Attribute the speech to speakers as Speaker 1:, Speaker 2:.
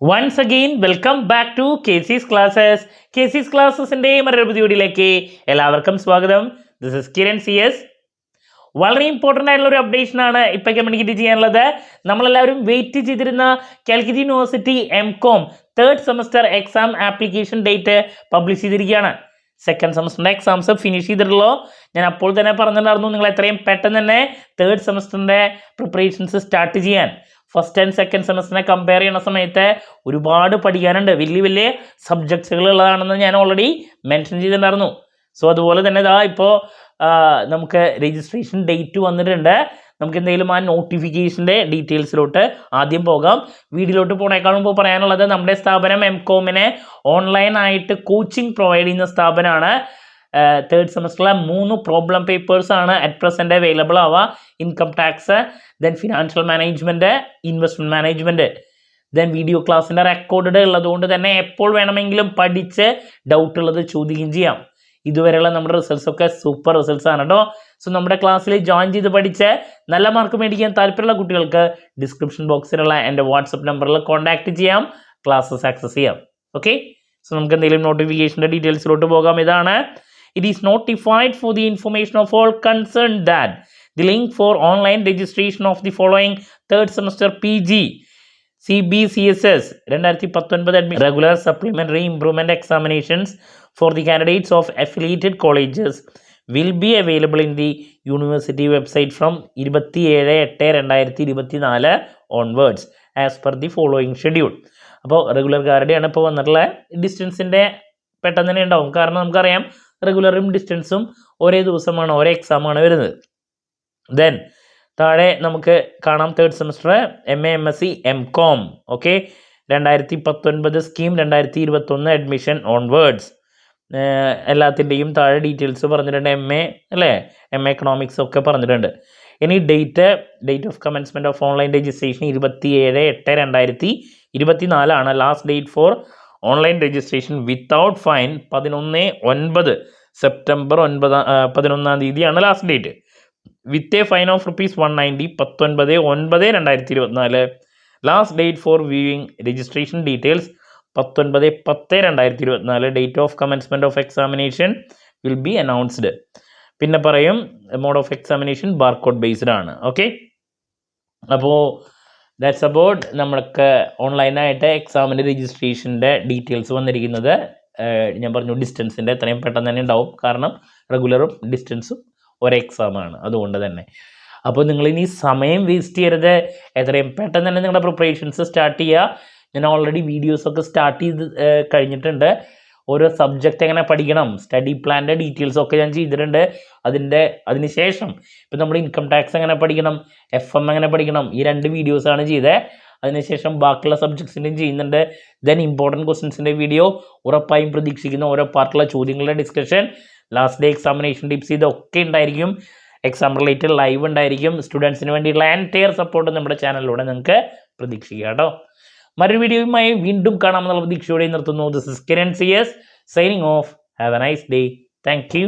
Speaker 1: Once again, welcome back to KC's Classes. KC's Classesന്റെ മറ്റൊരു വീഡിയോയിലേക്ക് എല്ലാവർക്കും സ്വാഗതം. This is Kiran CS. വളരെ ഇമ്പോർട്ടൻ്റ് ആയിട്ടുള്ള ഒരു അപ്ഡേഷൻ ആണ് ഇപ്പോൾ കമ്മ്യൂണിക്കേറ്റ് ചെയ്യാനുള്ളത്. നമ്മളെല്ലാവരും വെയിറ്റ് ചെയ്തിരുന്ന Calicut university MCOM third semester exam application date publish ചെയ്തിരിക്കുകയാണ്. സെക്കൻഡ് സെമസ്റ്ററിൻ്റെ എക്സാംസ് ഫിനിഷ് ചെയ്തിട്ടുള്ളൂ. ഞാൻ അപ്പോൾ തന്നെ പറഞ്ഞിട്ടുണ്ടായിരുന്നു നിങ്ങൾ എത്രയും പെട്ടെന്ന് തന്നെ തേർഡ് സെമസ്റ്ററിൻ്റെ പ്രിപ്പറേഷൻസ് സ്റ്റാർട്ട് ചെയ്യാൻ. ഫസ്റ്റ് ആൻഡ് സെക്കൻഡ് സെമസ്റ്ററിനെ കമ്പയർ ചെയ്യുന്ന സമയത്ത് ഒരുപാട് പഠിക്കാനുണ്ട്. വലിയ വലിയ സബ്ജക്ട്സുകൾ ഉള്ളതാണെന്ന് ഞാൻ ഓൾറെഡി മെൻഷൻ ചെയ്തിട്ടുണ്ടായിരുന്നു. സോ അതുപോലെ തന്നെ ഇതാ ഇപ്പോൾ നമുക്ക് രജിസ്ട്രേഷൻ ഡേറ്റ് വന്നിട്ടുണ്ട്. നമുക്ക് എന്തെങ്കിലും ആ നോട്ടിഫിക്കേഷൻ്റെ ഡീറ്റെയിൽസിലോട്ട് ആദ്യം പോകാം. വീഡിയോയിലോട്ട് പോണേക്കാൾ മുമ്പ് പറയാനുള്ളത് നമ്മുടെ സ്ഥാപനം MCOMനെ ഓൺലൈനായിട്ട് കോച്ചിങ് പ്രൊവൈഡ് ചെയ്യുന്ന സ്ഥാപനമാണ്. തേർഡ് സെമസ്റ്ററിലെ 3 പ്രോബ്ലം പേപ്പേഴ്സാണ് അറ്റ് പ്രസൻറ്റ് അവൈലബിൾ ആവുക. Income tax, then financial management, investment management, then video ക്ലാസ്സിൻ്റെ റെക്കോർഡ് ഉള്ളതുകൊണ്ട് തന്നെ എപ്പോൾ വേണമെങ്കിലും പഠിച്ച് ഡൗട്ട് ഉള്ളത് ചോദിക്കുകയും ചെയ്യാം. ഇതുവരെയുള്ള നമ്മുടെ റിസൾട്ട്സ് ഒക്കെ സൂപ്പർ റിസൾട്ട്സ് ആണ് കേട്ടോ. സോ നമ്മുടെ ക്ലാസ്സിൽ ജോയിൻ ചെയ്ത് പഠിച്ച് നല്ല മാർക്ക് മേടിക്കാൻ താല്പര്യമുള്ള കുട്ടികൾക്ക് ഡിസ്ക്രിപ്ഷൻ ബോക്സിലുള്ള എൻ്റെ വാട്സപ്പ് നമ്പറിൽ കോൺടാക്റ്റ് ചെയ്യാം, ക്ലാസ്സസ് ആക്സസ് ചെയ്യാം. ഓക്കെ, സോ നമുക്ക് എന്തെങ്കിലും നോട്ടിഫിക്കേഷൻ്റെ ഡീറ്റെയിൽസിലോട്ട് പോകാം. ഇതാണ്: It is notified for the information of all concerned that the link for online registration of the following third semester PG CBCSS 2019 regular supplementary improvement examinations for the candidates of affiliated colleges will be available in the university website from 27/8/2024 onwards as per the following schedule. അപ്പോൾ റെഗുലർകാരുടെയാണ് ഇപ്പോൾ വന്നിട്ടുള്ള. ഡിസ്റ്റൻസിൻ്റെ പെട്ടെന്ന് തന്നെ ഉണ്ടാവും, കാരണം നമുക്കറിയാം റെഗുലറും ഡിസ്റ്റൻസും ഒരേ ദിവസമാണ്, ഒരേ എക്സാമാണ് വരുന്നത്. ദെൻ താഴെ നമുക്ക് കാണാം third semester MA MSc MCOM. Okay, 2019 scheme, 2021 admission onwards. എല്ലാത്തിൻ്റെയും താഴെ ഡീറ്റെയിൽസ് പറഞ്ഞിട്ടുണ്ട്. MA അല്ലേ, MA എക്കണോമിക്സ് ഒക്കെ പറഞ്ഞിട്ടുണ്ട്. ഇനി date of commencement of online registration 27/8/2024 ആണ് last date for online registration without fine. 11/9 September 11 തീയതിയാണ് last date. With a fine of ₹190 19/9/2024. Last date for viewing registration details 19/10/2024. Date of commencement of examination will be announced. പിന്നെ പറയും mode of examination barcode based ആണ്. Okay, അപ്പോൾ that's about നമ്മൾക്ക് ഓൺലൈനായിട്ട് എക്സാമിൻ്റെ രജിസ്ട്രേഷൻ്റെ details വന്നിരിക്കുന്നത്. ഞാൻ പറഞ്ഞു ഡിസ്റ്റൻസിൻ്റെ എത്രയും പെട്ടെന്ന് തന്നെ ഉണ്ടാവും, കാരണം റെഗുലറും ഡിസ്റ്റൻസും ഒരേ എക്സാമാണ്, അതുകൊണ്ട് തന്നെ. അപ്പോൾ നിങ്ങളിനി സമയം വേസ്റ്റ് ചെയ്യരുത്, എത്രയും പെട്ടെന്ന് തന്നെ നിങ്ങളുടെ പ്രിപ്പറേഷൻസ് സ്റ്റാർട്ട് ചെയ്യുക. ഞാൻ ഓൾറെഡി വീഡിയോസൊക്കെ സ്റ്റാർട്ട് ചെയ്ത് കഴിഞ്ഞിട്ടുണ്ട്. ഓരോ സബ്ജക്റ്റ് എങ്ങനെ പഠിക്കണം, സ്റ്റഡി പ്ലാൻ്റെ ഡീറ്റെയിൽസൊക്കെ ഞാൻ ചെയ്തിട്ടുണ്ട്. അതിനുശേഷം ഇപ്പം നമ്മൾ ഇൻകം ടാക്സ് എങ്ങനെ പഠിക്കണം, FM എങ്ങനെ പഠിക്കണം, ഈ 2 വീഡിയോസാണ് ചെയ്തത്. അതിനുശേഷം ബാക്കിയുള്ള സബ്ജക്ട്സിൻ്റെയും ചെയ്യുന്നുണ്ട്. ദെൻ ഇമ്പോർട്ടൻറ്റ് ക്വസ്റ്റ്യൻസിൻ്റെ വീഡിയോ ഉറപ്പായും പ്രതീക്ഷിക്കുന്ന ഓരോ പാർട്ടിലുള്ള ചോദ്യങ്ങളുടെ discussion, last day examination tips, ഇതൊക്കെ ഉണ്ടായിരിക്കും. എക്സാം റിലേറ്റഡ് ലൈവ് ഉണ്ടായിരിക്കും. സ്റ്റുഡൻസിന് വേണ്ടിയുള്ള എൻറ്റയർ സപ്പോർട്ട് നമ്മുടെ ചാനലിലൂടെ നിങ്ങൾക്ക് പ്രതീക്ഷിക്കാം കേട്ടോ. മറ്റൊരു വീഡിയോയുമായി വീണ്ടും കാണാമെന്നുള്ള പ്രതീക്ഷയോടെ നിർത്തുന്നു. This is Kiran CS signing off. Have a nice day. Thank U.